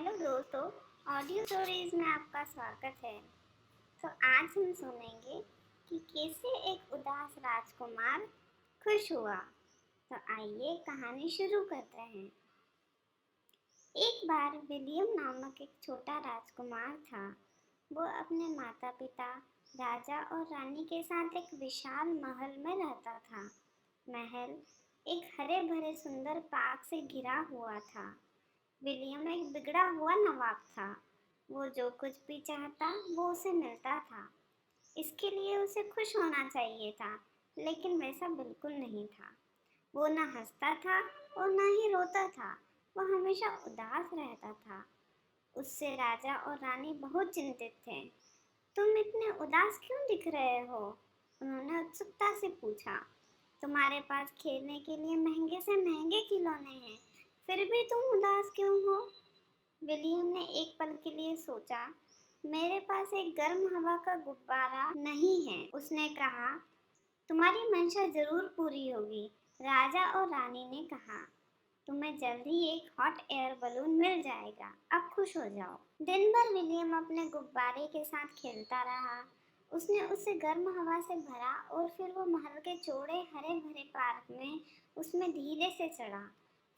Hello दोस्तों, audio stories में आपका स्वागत है। तो आज हम सुनेंगे कि कैसे एक उदास राजकुमार खुश हुआ। तो आइए कहानी शुरू करते हैं। एक बार विलियम नामक एक छोटा राजकुमार था। वो अपने माता पिता, राजा और रानी के साथ एक विशाल महल में रहता था। महल एक हरे भरे सुंदर पार्क से घिरा हुआ था। विलियम एक बिगड़ा हुआ नवाब था। वो जो कुछ भी चाहता वो उसे मिलता था। इसके लिए उसे खुश होना चाहिए था, लेकिन वैसा बिल्कुल नहीं था। वो न हंसता था और न ही रोता था। वो हमेशा उदास रहता था। उससे राजा और रानी बहुत चिंतित थे। तुम इतने उदास क्यों दिख रहे हो? उन्होंने उत्सुकता से पूछा। तुम्हारे पास खेलने के लिए महंगे से महंगे खिलौने हैं, फिर भी तुम उदास क्यों हो? विलियम ने एक पल के लिए सोचा। मेरे पास एक गर्म हवा का गुब्बारा नहीं है, उसने कहा। तुम्हारी मंशा जरूर पूरी होगी, राजा और रानी ने कहा। तुम्हें जल्द ही एक हॉट एयर बलून मिल जाएगा, अब खुश हो जाओ। दिन भर विलियम अपने गुब्बारे के साथ खेलता रहा। उसने उसे गर्म हवा से भरा और फिर वो महल के चौड़े हरे भरे पार्क में उसमें धीरे से चढ़ा।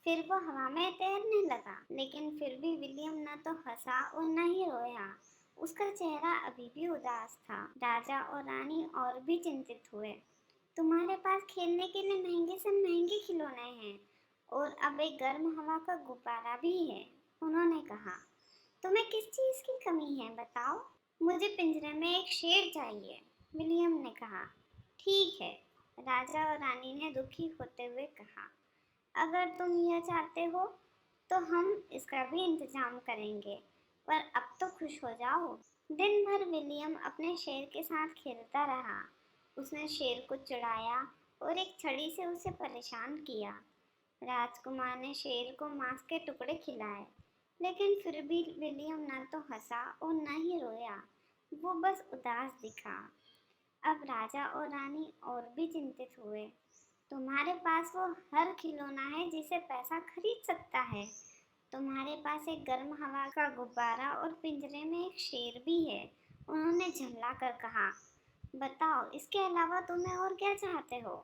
फिर वो हवा में तैरने लगा, लेकिन फिर भी विलियम न तो हंसा और न ही रोया। उसका चेहरा अभी भी उदास था। राजा और रानी और भी चिंतित हुए। तुम्हारे पास खेलने के लिए महंगे से महंगे खिलौने हैं और अब एक गर्म हवा का गुब्बारा भी है, उन्होंने कहा। तुम्हें किस चीज की कमी है, बताओ? मुझे पिंजरे में एक शेर चाहिए, विलियम ने कहा। ठीक है, राजा और रानी ने दुखी होते हुए कहा। अगर तुम यह चाहते हो तो हम इसका भी इंतजाम करेंगे, पर अब तो खुश हो जाओ। दिन भर विलियम अपने शेर के साथ खेलता रहा। उसने शेर को चिढ़ाया और एक छड़ी से उसे परेशान किया। राजकुमार ने शेर को मांस के टुकड़े खिलाए, लेकिन फिर भी विलियम न तो हंसा और न ही रोया। वो बस उदास दिखा। अब राजा और रानी और भी चिंतित हुए। तुम्हारे पास वो हर खिलौना है जिसे पैसा खरीद सकता है। तुम्हारे पास एक गर्म हवा का गुब्बारा और पिंजरे में एक शेर भी है, उन्होंने झल्ला कर कहा। बताओ, इसके अलावा तुम्हें और क्या चाहते हो?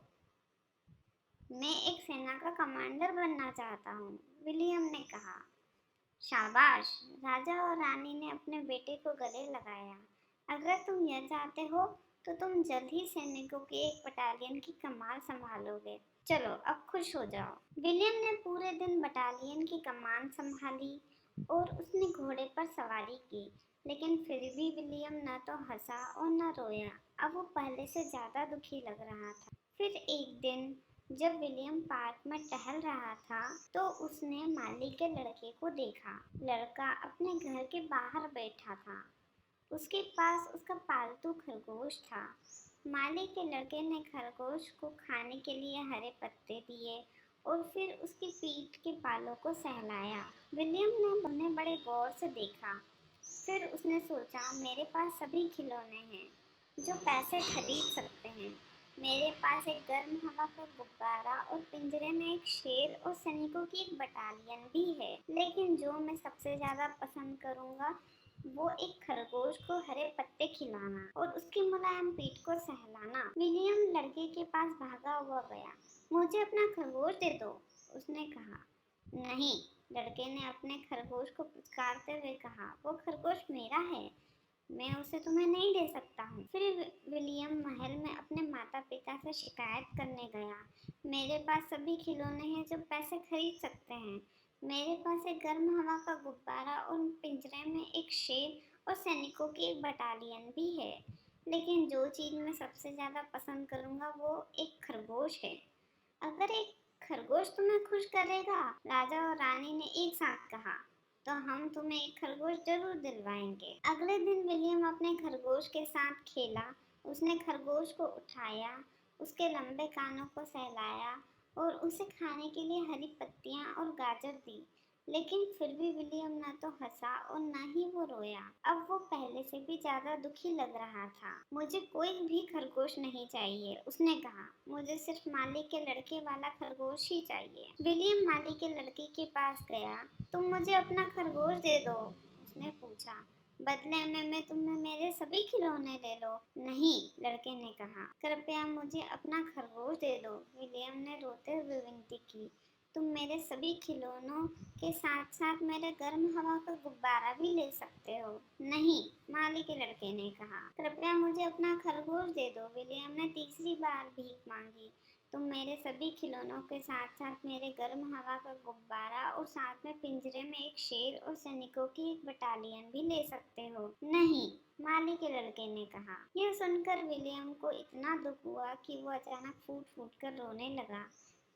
मैं एक सेना का कमांडर बनना चाहता हूँ, विलियम ने कहा। शाबाश, राजा और रानी ने अपने बेटे को गले लगाया। अगर तुम यह चाहते हो तो तुम जल्द ही सैनिकों की एक बटालियन की कमान संभालोगे। चलो अब खुश हो जाओ। विलियम ने पूरे दिन बटालियन की कमान संभाली और उसने घोड़े पर सवारी की, लेकिन फिर भी विलियम न तो हंसा और न रोया। अब वो पहले से ज्यादा दुखी लग रहा था। फिर एक दिन जब विलियम पार्क में टहल रहा था तो उसने माली के लड़के को देखा। लड़का अपने घर के बाहर बैठा था। उसके पास उसका पालतू खरगोश था। माली के लड़के ने खरगोश को खाने के लिए हरे पत्ते दिए और फिर उसकी पीठ के बालों को सहलाया। विलियम ने उन्हें बड़े गौर से देखा। फिर उसने सोचा, मेरे पास सभी खिलौने हैं जो पैसे खरीद सकते हैं। मेरे पास एक गर्म हवा का गुब्बारा और पिंजरे में एक शेर और सैनिकों की एक बटालियन भी है, लेकिन जो मैं सबसे ज्यादा पसंद करूंगा वो एक खरगोश को हरे पत्ते खिलाना और उसकी मुलायम पीठ को सहलाना। विलियम लड़के के पास भागा हुआ गया। मुझे अपना खरगोश दे दो, उसने कहा। नहीं, लड़के ने अपने खरगोश को पुचकारते हुए कहा। वो खरगोश मेरा है, मैं उसे तुम्हें नहीं दे सकता हूँ। फिर विलियम महल में अपने माता पिता से शिकायत करने गया। मेरे पास सभी खिलौने हैं जो पैसे खरीद सकते हैं। मेरे पास एक गर्म हवा का गुब्बारा और पिंजरे में एक शेर और सैनिकों की एक बटालियन भी है, लेकिन जो चीज़ मैं सबसे ज़्यादा पसंद करूँगा वो एक खरगोश है। अगर एक खरगोश तुम्हें खुश करेगा, राजा और रानी ने एक साथ कहा, तो हम तुम्हें एक खरगोश जरूर दिलवाएंगे। अगले दिन विलियम अपने खरगोश के साथ खेला। उसने खरगोश को उठाया, उसके लंबे कानों को सहलाया और उसे खाने के लिए हरी पत्तियां और गाजर दी। लेकिन फिर भी विलियम ना तो हंसा और ना ही वो रोया। अब वो पहले से भी ज्यादा दुखी लग रहा था। मुझे कोई भी खरगोश नहीं चाहिए, उसने कहा। मुझे सिर्फ माली के लड़के वाला खरगोश ही चाहिए। विलियम माली के लड़के के पास गया। तुम मुझे अपना खरगोश दे दो, उसने पूछा। बदले में मैं तुम्हें मेरे सभी खिलौने ले लो। नहीं, लड़के ने कहा, कृपया मुझे अपना खरगोश दे दो। विलियम ने रोते हुए विनती की। तुम मेरे सभी खिलौनों के साथ साथ मेरे गर्म हवा का गुब्बारा भी ले सकते हो। नहीं, माली के लड़के ने कहा, कृपया मुझे अपना खरगोश दे दो। विलियम ने तीसरी बार भीख मांगी। तुम मेरे सभी खिलौनों के साथ साथ मेरे गर्म हवा का गुब्बारा और साथ में पिंजरे में एक शेर और सैनिकों की एक बटालियन भी ले सकते हो। नहीं, माली के लड़के ने कहा। यह सुनकर विलियम को इतना दुख हुआ कि वो अचानक फूट फूट कर रोने लगा।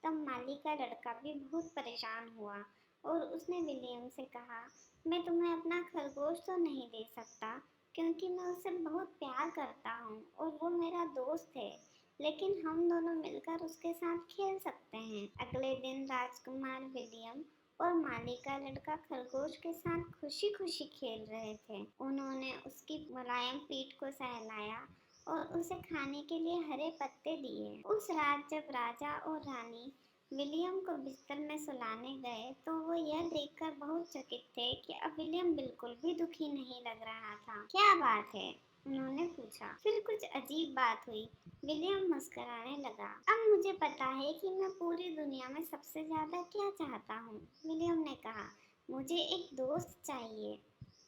तब माली का लड़का भी बहुत परेशान हुआ और उसने विलियम से कहा, मैं तुम्हें अपना खरगोश तो नहीं दे सकता क्योंकि मैं उसे बहुत प्यार करता हूँ और वो मेरा दोस्त है, लेकिन हम दोनों मिलकर उसके साथ खेल सकते हैं। अगले दिन राजकुमार विलियम और माली का लड़का खरगोश के साथ खुशी खुशी खेल रहे थे। उन्होंने उसकी मुलायम पीठ को सहलाया और उसे खाने के लिए हरे पत्ते दिए। उस रात जब राजा और रानी विलियम को बिस्तर में सुलाने गए तो वो यह देखकर बहुत चकित थे कि अब विलियम बिल्कुल भी दुखी नहीं लग रहा था। क्या बात है? उन्होंने पूछा। फिर कुछ अजीब बात हुई। विलियम मुस्कुराने लगा। अब मुझे पता है कि मैं पूरी दुनिया में सबसे ज्यादा क्या चाहता हूँ, विलियम ने कहा। मुझे एक दोस्त चाहिए।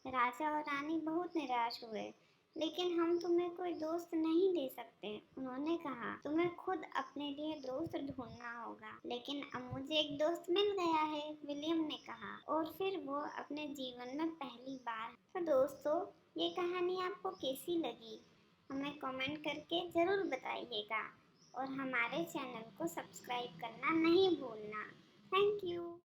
राजा और रानी बहुत निराश हुए। लेकिन हम तुम्हें कोई दोस्त नहीं दे सकते, उन्होंने कहा। तुम्हें खुद अपने लिए दोस्त ढूंढना होगा। लेकिन अब मुझे एक दोस्त मिल गया है, विलियम ने कहा। और फिर वो अपने जीवन में पहली बार। तो दोस्तों, ये कहानी आपको कैसी लगी? हमें कमेंट करके ज़रूर बताइएगा और हमारे चैनल को सब्सक्राइब करना नहीं भूलना। Thank you.